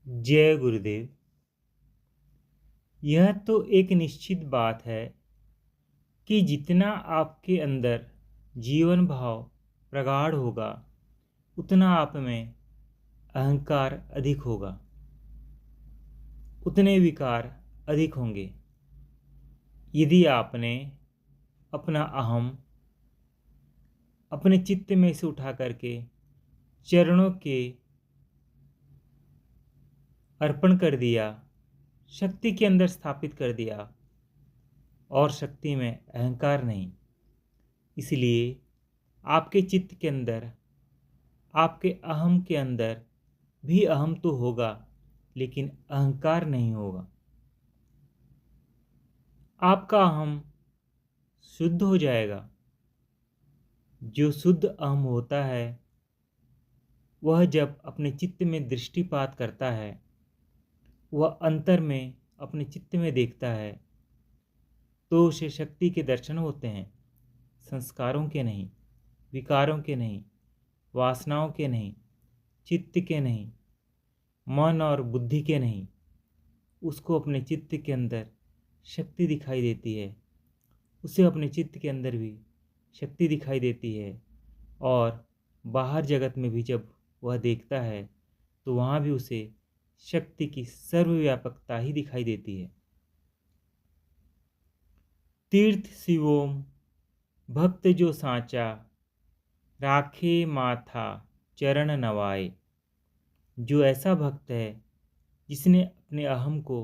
जय गुरुदेव। यह तो एक निश्चित बात है कि जितना आपके अंदर जीवन भाव प्रगाढ़ होगा, उतना आप में अहंकार अधिक होगा, उतने विकार अधिक होंगे। यदि आपने अपना अहम अपने चित्त में से उठा करके चरणों के अर्पण कर दिया, शक्ति के अंदर स्थापित कर दिया, और शक्ति में अहंकार नहीं, इसलिए आपके चित्त के अंदर, आपके अहम के अंदर भी अहम तो होगा, लेकिन अहंकार नहीं होगा। आपका अहम शुद्ध हो जाएगा। जो शुद्ध अहम होता है, वह जब अपने चित्त में दृष्टिपात करता है, वह अंतर में अपने चित्त में देखता है, तो उसे शक्ति के दर्शन होते हैं। संस्कारों के नहीं, विकारों के नहीं, वासनाओं के नहीं, चित्त के नहीं, मन और बुद्धि के नहीं। उसको अपने चित्त के अंदर शक्ति दिखाई देती है। उसे अपने चित्त के अंदर भी शक्ति दिखाई देती है, और बाहर जगत में भी जब वह देखता है, तो वहाँ भी उसे शक्ति की सर्वव्यापकता ही दिखाई देती है। तीर्थ शिवोम भक्त जो सांचा, राखे माथा चरण नवाए। जो ऐसा भक्त है जिसने अपने अहम को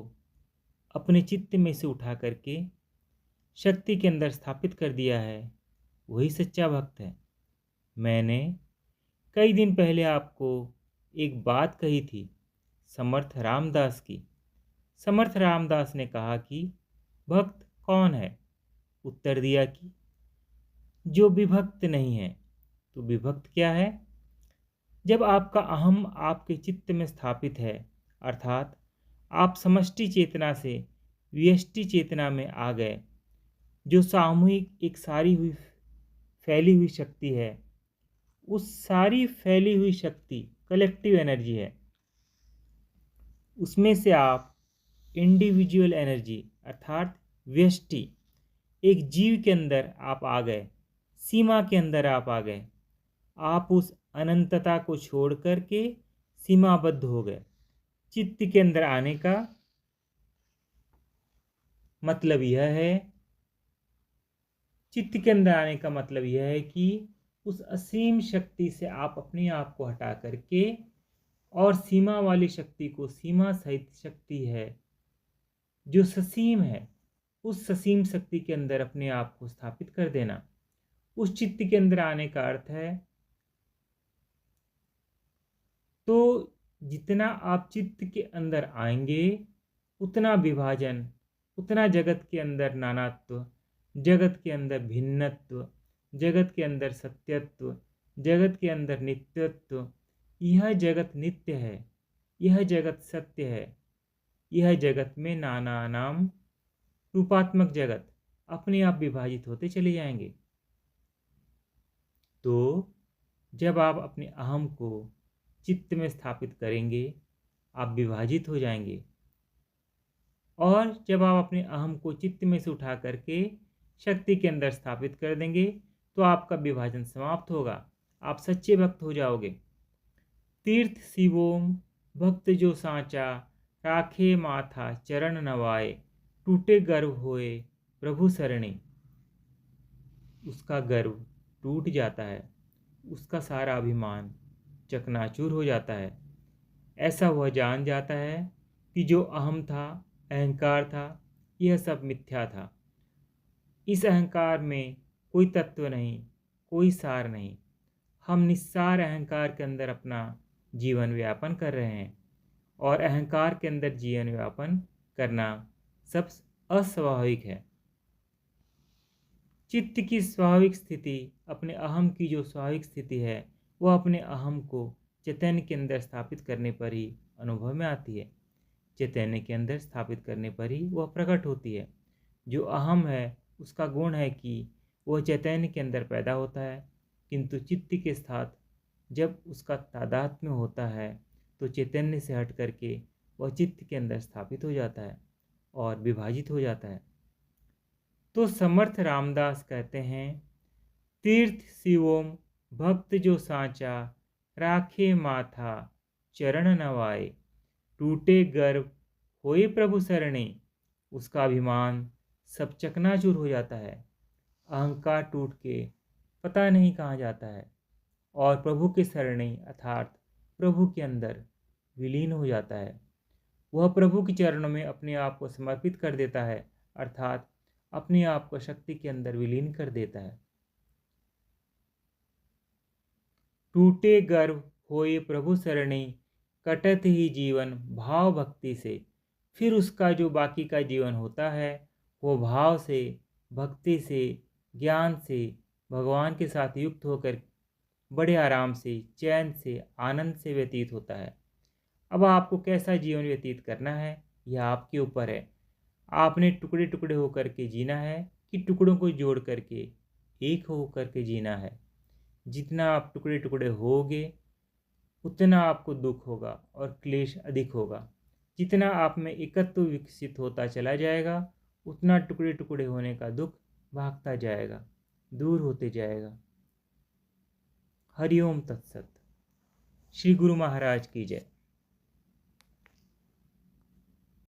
अपने चित्त में से उठा करके शक्ति के अंदर स्थापित कर दिया है, वही सच्चा भक्त है। मैंने कई दिन पहले आपको एक बात कही थी, समर्थ रामदास की। समर्थ रामदास ने कहा कि भक्त कौन है? उत्तर दिया कि जो विभक्त नहीं है। तो विभक्त क्या है? जब आपका अहम आपके चित्त में स्थापित है, अर्थात आप समष्टि चेतना से व्यष्टि चेतना में आ गए, जो सामूहिक एक सारी हुई फैली हुई शक्ति है, उस सारी फैली हुई शक्ति कलेक्टिव एनर्जी है। उसमें से आप इंडिविजुअल एनर्जी अर्थात व्यष्टि एक जीव के अंदर आप आ गए, सीमा के अंदर आप आ गए। आप उस अनंतता को छोड़ करके सीमाबद्ध हो गए। चित्त के अंदर आने का मतलब यह है, चित्त के अंदर आने का मतलब यह है कि उस असीम शक्ति से आप अपने आप को हटा करके, और सीमा वाली शक्ति को, सीमा सहित शक्ति है जो ससीम है, उस ससीम शक्ति के अंदर अपने आप को स्थापित कर देना। उस चित्त के अंदर आने का अर्थ है, तो जितना आप चित्त के अंदर आएंगे, उतना विभाजन, उतना जगत के अंदर नानात्व, जगत के अंदर भिन्नत्व, जगत के अंदर सत्यत्व, जगत के अंदर नित्यत्व। यह जगत नित्य है, यह जगत सत्य है। यह जगत में नाना नाम रूपात्मक जगत अपने आप विभाजित होते चले जाएंगे। तो जब आप अपने अहम को चित्त में स्थापित करेंगे, आप विभाजित हो जाएंगे। और जब आप अपने अहम को चित्त में से उठा करके शक्ति के अंदर स्थापित कर देंगे, तो आपका विभाजन समाप्त होगा। आप सच्चे भक्त हो जाओगे। तीर्थ शिवोम भक्त जो सांचा, राखे माथा चरण नवाए। टूटे गर्व होए प्रभु सरणी। उसका गर्व टूट जाता है, उसका सारा अभिमान चकनाचूर हो जाता है। ऐसा वह जान जाता है कि जो अहम था, अहंकार था, यह सब मिथ्या था। इस अहंकार में कोई तत्व नहीं, कोई सार नहीं। हम निस्सार अहंकार के अंदर अपना जीवन व्यापन कर रहे हैं, और अहंकार के अंदर जीवन व्यापन करना सब अस्वाभाविक है। चित्त की स्वाभाविक स्थिति, अपने अहम की जो स्वाभाविक स्थिति है, वह अपने अहम को चैतन्य के अंदर स्थापित करने पर ही अनुभव में आती है। चैतन्य के अंदर स्थापित करने पर ही वह प्रकट होती है। जो अहम है, उसका गुण है कि वह चैतन्य के अंदर पैदा होता है, किंतु चित्त के साथ जब उसका तादात्म्य होता है, तो चैतन्य से हट करके वह चित्त के अंदर स्थापित हो जाता है और विभाजित हो जाता है। तो समर्थ रामदास कहते हैं, तीर्थ शिवोम भक्त जो सांचा, राखे माथा चरण नवाए, टूटे गर्भ होए प्रभु सरणे, उसका अभिमान सब चकनाचूर हो जाता है। अहंकार टूट के पता नहीं कहाँ जाता है और प्रभु के शरणे अर्थात प्रभु के अंदर विलीन हो जाता है। वह प्रभु के चरणों में अपने आप को समर्पित कर देता है, अर्थात अपने आप को शक्ति के अंदर विलीन कर देता है। टूटे गर्भ होए प्रभु सरणी, कटत ही जीवन भाव भक्ति से। फिर उसका जो बाकी का जीवन होता है वो भाव से, भक्ति से, ज्ञान से, भगवान के साथ युक्त होकर बड़े आराम से, चैन से, आनंद से व्यतीत होता है। अब आपको कैसा जीवन व्यतीत करना है यह आपके ऊपर है। आपने टुकड़े टुकड़े होकर के जीना है कि टुकड़ों को जोड़ करके एक होकर के जीना है। जितना आप टुकड़े टुकड़े होगे उतना आपको दुख होगा और क्लेश अधिक होगा। जितना आप में एकत्व विकसित होता चला जाएगा उतना टुकड़े टुकड़े होने का दुख भागता जाएगा, दूर होते जाएगा। हरिओम तत्सत। श्री गुरु महाराज की जय।